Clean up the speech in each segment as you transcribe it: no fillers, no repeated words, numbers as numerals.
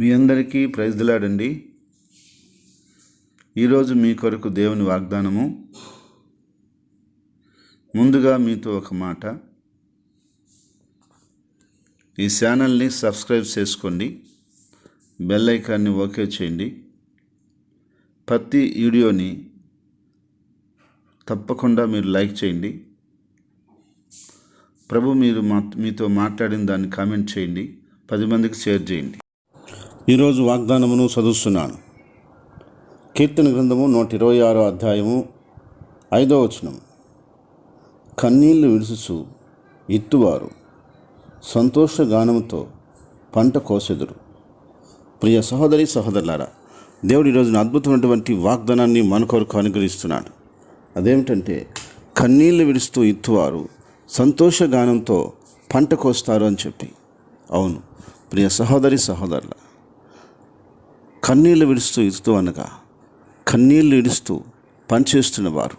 మీ అందరికీ praise the lord అండి. ఈరోజు మీ కొరకు దేవుని వాగ్దానము. ముందుగా మీతో ఒక మాట, ఈ ఛానల్ని సబ్స్క్రైబ్ చేసుకోండి, బెల్ ఐకాన్ని ఓకే చేయండి. ప్రతి వీడియోని తప్పకుండా మీరు లైక్ చేయండి. ప్రభు మీరు మీతో మాట్లాడిన దాన్ని కామెంట్ చేయండి, 10 మందికి షేర్ చేయండి. ఈరోజు వాగ్దానమును చదువుతున్నాను. కీర్తన గ్రంథము 126 అధ్యాయము 5వ వచనం. కన్నీళ్లు విడుచుచు ఇత్తువారు సంతోషగానముతో పంట కోసెదురు. ప్రియ సహోదరి సహోదరులారా, దేవుడు ఈరోజున అద్భుతమైనటువంటి వాగ్దానాన్ని మన కొరకు అనుగ్రహిస్తున్నాడు. అదేమిటంటే, కన్నీళ్లు విడుస్తూ ఇత్తువారు సంతోషగానంతో పంట కోస్తారు అని చెప్పి. అవును ప్రియ సహోదరి సహోదరుల, కన్నీళ్లు విడుస్తూ ఇస్తూ అనగా కన్నీళ్లు విడుస్తూ పనిచేస్తున్నవారు,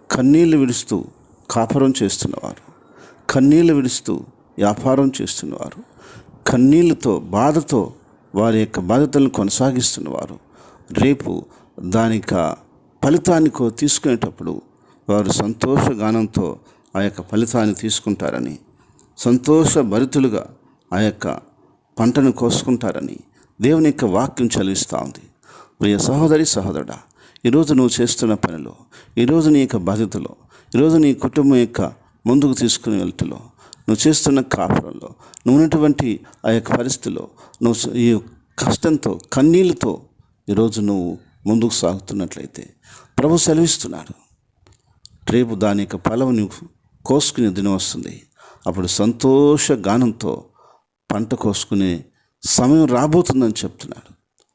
కన్నీళ్లు విడుస్తూ కాపురం చేస్తున్నవారు, కన్నీళ్లు విడుస్తూ వ్యాపారం చేస్తున్నవారు, కన్నీళ్లతో బాధతో వారి యొక్క బాధ్యతలను కొనసాగిస్తున్నవారు రేపు దానిక ఫలితాన్ని తీసుకునేటప్పుడు వారు సంతోషగానంతో ఆ యొక్క ఫలితాన్ని తీసుకుంటారని, సంతోషభరితులుగా ఆ యొక్క పంటను కోసుకుంటారని దేవుని యొక్క వాక్యం చదివిస్తూ ఉంది. ప్రియ సహోదరి సహోదరుడా, ఈరోజు నువ్వు చేస్తున్న పనిలో, ఈరోజు నీ యొక్క బాధ్యతలో, ఈరోజు నీ కుటుంబం యొక్క ముందుకు తీసుకుని వెళ్తులో, నువ్వు చేస్తున్న కాపురంలో, నువ్వు ఉన్నటువంటి ఆ యొక్క పరిస్థితిలో, నువ్వు ఈ కష్టంతో కన్నీళ్ళతో ఈరోజు నువ్వు ముందుకు సాగుతున్నట్లయితే ప్రభు సెలవిస్తున్నాడు, రేపు దాని యొక్క ఫలం నువ్వు కోసుకునే దినం వస్తుంది. అప్పుడు సంతోష గానంతో పంట కోసుకునే సమయం రాబోతుందని చెప్తున్నాడు.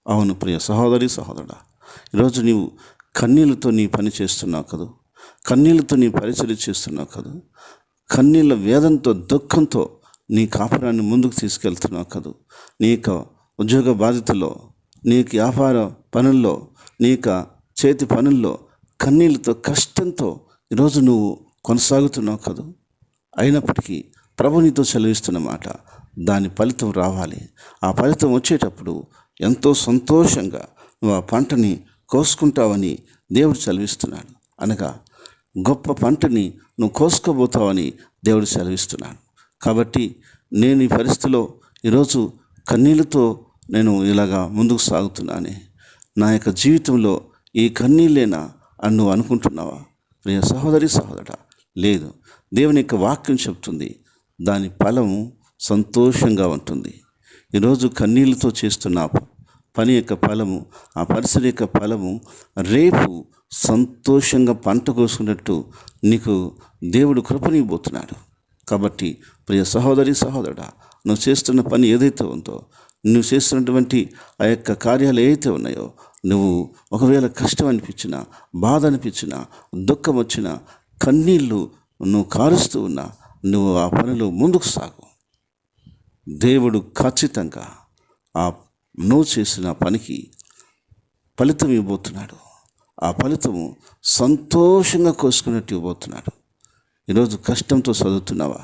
అవును ప్రియ సహోదరి సహోదరుడా, ఈరోజు నీవు కన్నీళ్ళతో నీ పని చేస్తున్నావు కదూ, కన్నీళ్ళతో నీ పరిచర్య చేస్తున్నావు కదూ, కన్నీళ్ళ వేదంతో దుఃఖంతో నీ కాపురాన్ని ముందుకు తీసుకెళ్తున్నావు కదూ, నీ యొక్క ఉద్యోగ బాధ్యతలో, నీ యొక్క వ్యాపార పనుల్లో, నీ యొక్క చేతి పనుల్లో కన్నీళ్ళతో కష్టంతో ఈరోజు నువ్వు కొనసాగుతున్నావు కదూ. అయినప్పటికీ ప్రభు నీతో సెలవిస్తున్న మాట, దాని ఫలితం రావాలి. ఆ ఫలితం వచ్చేటప్పుడు ఎంతో సంతోషంగా నువ్వు ఆ పంటని కోసుకుంటావని దేవుడు సెలవిస్తున్నాడు. అనగా గొప్ప పంటని నువ్వు కోసుకోబోతావని దేవుడు సెలవిస్తున్నాడు. కాబట్టి నేను ఈ పరిస్థితిలో ఈరోజు కన్నీళ్ళతో నేను ఇలాగా ముందుకు సాగుతున్నానే, నా యొక్క జీవితంలో ఈ కన్నీళ్ళేనా అని నువ్వు అనుకుంటున్నావా? ప్రియ సహోదరి సహోదరుడా, లేదు. దేవుని యొక్క వాక్యం చెప్తుంది, దాని ఫలము సంతోషంగా ఉంటుంది. ఈరోజు కన్నీళ్ళతో చేస్తున్న పని యొక్క ఫలము, ఆ పరిస్థితి యొక్క ఫలము రేపు సంతోషంగా పంట కోసుకున్నట్టు నీకు దేవుడు కృపనివ్వబోతున్నాడు. కాబట్టి ప్రియ సహోదరి సహోదరుడా, నువ్వు చేస్తున్న పని ఏదైతే ఉందో, నువ్వు చేస్తున్నటువంటి ఆ యొక్క కార్యాలు ఏవైతే ఉన్నాయో, నువ్వు ఒకవేళ కష్టం అనిపించినా, బాధ అనిపించినా, దుఃఖం వచ్చినా, కన్నీళ్ళు నువ్వు కారుస్తూ ఉన్నా, నువ్వు ఆ పనిలో ముందుకు సాగు. దేవుడు ఖచ్చితంగా ఆ నువ్వు చేసిన పనికి ఫలితం ఇవ్వబోతున్నాడు. ఆ ఫలితము సంతోషంగా కోసుకున్నట్టు ఇవ్వబోతున్నాడు. ఈరోజు కష్టంతో చదువుతున్నావా?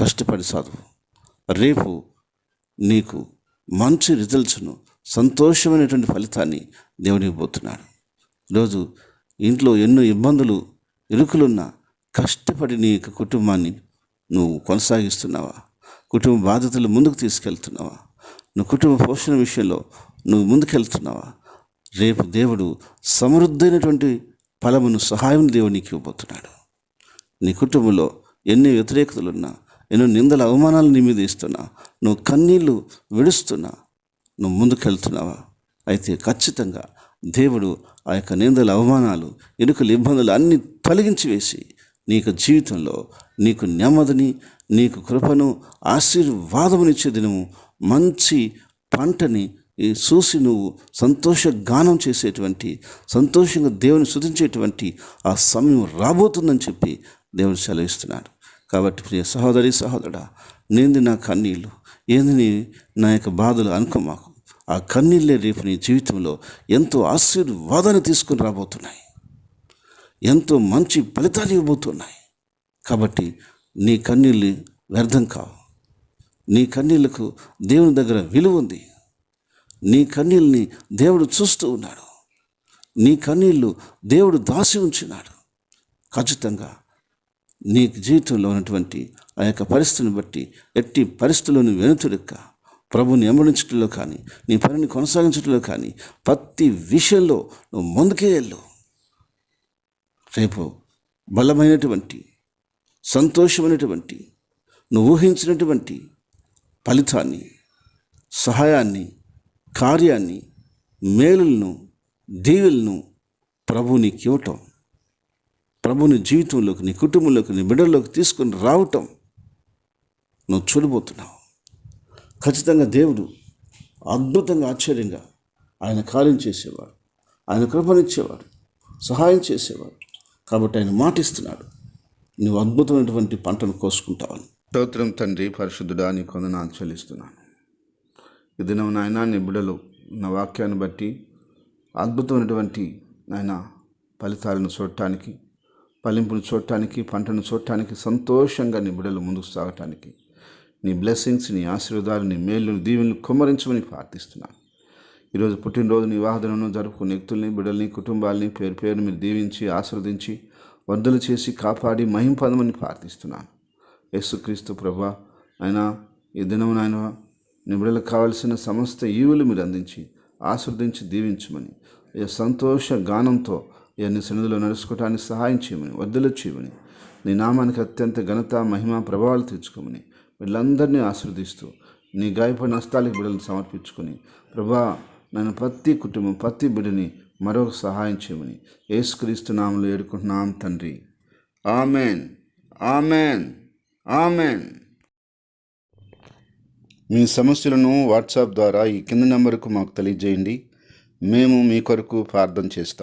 కష్టపడి చదువు. రేపు నీకు మంచి రిజల్ట్స్ను, సంతోషమైనటువంటి ఫలితాన్ని దేవుడు ఇవ్వబోతున్నాడు. ఈరోజు ఇంట్లో ఎన్నో ఇబ్బందులు, ఇరుకులున్నా కష్టపడి నీ యొక్క కుటుంబాన్ని నువ్వు కొనసాగిస్తున్నావా? కుటుంబ బాధ్యతలు ముందుకు తీసుకెళ్తున్నావా? నువ్వు కుటుంబ పోషణ విషయంలో నువ్వు ముందుకెళ్తున్నావా? రేపు దేవుడు సమృద్ధైనటువంటి ఫలమును, సహాయం దేవుడు నీకు ఇవ్వబోతున్నాడు. నీ కుటుంబంలో ఎన్ని వ్యతిరేకతలున్నా, ఎన్నో నిందల అవమానాలు నీ మీద ఇస్తున్నా, నువ్వు కన్నీళ్లు విడుస్తున్నా, నువ్వు ముందుకెళ్తున్నావా? అయితే ఖచ్చితంగా దేవుడు ఆ యొక్క నిందల అవమానాలు, ఇరుకుల ఇబ్బందులు అన్నీ తొలగించి వేసి నీకు జీవితంలో నీకు నెమ్మదిని, నీకు కృపను, ఆశీర్వాదమునిచ్చే దినము, మంచి పంటని చూసి నువ్వు సంతోష గానం చేసేటువంటి, సంతోషంగా దేవుని స్తుతించేటువంటి ఆ సమయం రాబోతుందని చెప్పి దేవుడు సెలవిస్తున్నాడు. కాబట్టి ప్రియ సహోదరి సహోదరుడా, నేంది నా కన్నీళ్ళు, ఏంది నా యొక్క బాధలు అనుకోమాకు. ఆ కన్నీళ్ళే రేపు నీ జీవితంలో ఎంతో ఆశీర్వాదాన్ని తీసుకుని రాబోతున్నాయి, ఎంతో మంచి ఫలితాలు ఇవ్వబోతున్నాయి. కాబట్టి నీ కన్నీళ్ళు వ్యర్థం కావు. నీ కన్నీళ్లకు దేవుని దగ్గర విలువ ఉంది. నీ కన్నీళ్ళని దేవుడు చూస్తూ ఉన్నాడు. నీ కన్నీళ్ళు దేవుడు దాచి ఉంచున్నాడు. ఖచ్చితంగా నీ జీవితంలో ఉన్నటువంటి ఆ యొక్క పరిస్థితిని బట్టి ఎట్టి పరిస్థితుల్లోని వెనుతుడెక్క ప్రభుని వెంబడించడంలో కానీ, నీ పనిని కొనసాగించడంలో కానీ, ప్రతి విషయంలో నువ్వు ముందుకే వెళ్ళు. రేపు బలమైనటువంటి, సంతోషమైనటువంటి, నువ్వు ఊహించినటువంటి ఫలితాన్ని, సహాయాన్ని, కార్యాన్ని, మేలులను, దీవెలను ప్రభు నీకు ఇవ్వటం, ప్రభుని జీవితంలోకి, నీ కుటుంబంలోకి, నీ బిడ్డల్లోకి తీసుకొని రావటం నువ్వు చూడబోతున్నావు. ఖచ్చితంగా దేవుడు అద్భుతంగా, ఆశ్చర్యంగా ఆయన కార్యం చేసేవాడు, ఆయన కృపనిచ్చేవాడు, సహాయం చేసేవాడు. కాబట్టి ఆయన మాటిస్తున్నాడు, నువ్వు అద్భుతమైనటువంటి పంటను కోసుకుంటావని. స్తోత్రం తండ్రి, పరిశుద్ధుడా, నీ కొందనాలు చెల్లిస్తున్నాను. ఈ దినం నాయన నీ బిడ్డలు నా వాక్యాన్ని బట్టి అద్భుతమైనటువంటి నాయన ఫలితాలను చూడటానికి, ఫలింపును చూడటానికి, పంటను చూడటానికి, సంతోషంగా నీ బిడ్డలు ముందుకు సాగటానికి నీ బ్లెస్సింగ్స్, నీ ఆశీర్వాదాలు, నీ మేలును, దీవెనలు కుమ్మరించమని ప్రార్థిస్తున్నాను. ఈరోజు పుట్టినరోజు నీ వివాహదినం జరుపుకునే వ్యక్తుల్ని, బిడ్డల్ని, కుటుంబాలని పేరు పేరును మీరు దీవించి, ఆశీర్వదించి, వర్ధలు చేసి, కాపాడి మహిమ పొందమని ప్రార్థిస్తున్నాను. యేసుక్రీస్తు ప్రభువా, అయినా ఈ దినం నాయన నీ బిడ్డలకు కావలసిన సమస్త ఈవులు మీరు అందించి, ఆశీర్వదించి, దీవించమని, ఈ సంతోష గానంతో నీ సన్నిధిలో నడుచుకోవటానికి సహాయం చేయమని, వర్ధలు చేయమని, నీ నామానికి అత్యంత ఘనత, మహిమ, ప్రభావాలు తెచ్చుకోమని వీళ్ళందరినీ ఆశీర్వదిస్తూ నీ గాయపడిన హస్తాలకు బిడ్డలను సమర్పించుకొని, ప్రభా నన్ను ప్రతి కుటుంబం, ప్రతి బిడ్డని మరొక సహాయం చేయమని యేసుక్రీస్తు నామములో వేడుకుంటున్నాం తండ్రి. Amen, amen, amen. మీ సమస్యలను వాట్సాప్ ద్వారా ఈ కింది నెంబర్కు మాకు తెలియజేయండి. మేము మీ కొరకు ప్రార్థన చేస్తాం.